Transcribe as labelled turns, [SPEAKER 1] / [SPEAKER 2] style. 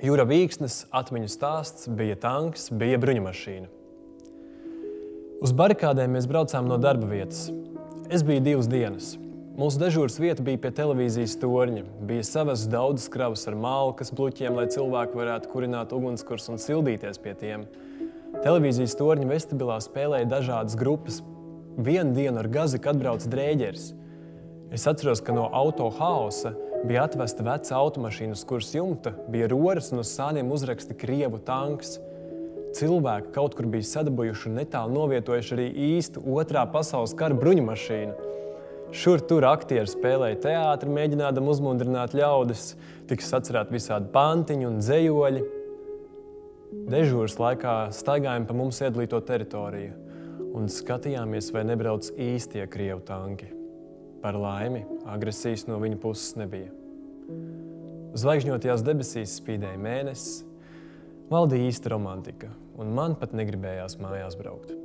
[SPEAKER 1] Jūra Vīksnes, atmiņu stāsts, bija tanks, bija bruņumašīna. Uz barikādēm mēs braucām no darba vietas. Es biju 2 dienas. Mūsu dežūras vieta bija pie televīzijas torņa. Bija savas daudzas kravas ar malkas bluķiem, lai cilvēki varētu kurināt ugunskurs un sildīties pie tiem. Televīzijas torņa vestibilā spēlēja dažādas grupas. Vienu dienu ar Gaziku atbrauc drēģeris. Es atceros, ka no auto haosa bija atvesta veca automašīna, uz kuras jumta bija roras un uz sāniem uzraksti Krievu tanks. Cilvēki kaut kur bija sadabujuši un netālu novietojuši arī īstu Otrā pasaules kara bruņumašīnu. Šur tur aktieri spēlēja teātri, mēģinādam uzmundrināt ļaudis, tika sacerēti visādi pantiņi un dzejoļi. Dežūras laikā staigājām pa mums iedalīto teritoriju un skatījāmies, vai nebrauc īstie Krievu tanki. Par laimi, agresijas no viņa puses nebija. Zvaigžņotajās debesīs spīdēja mēnesis, valdīja īsta romantika, un man pat negribējās mājās braukt.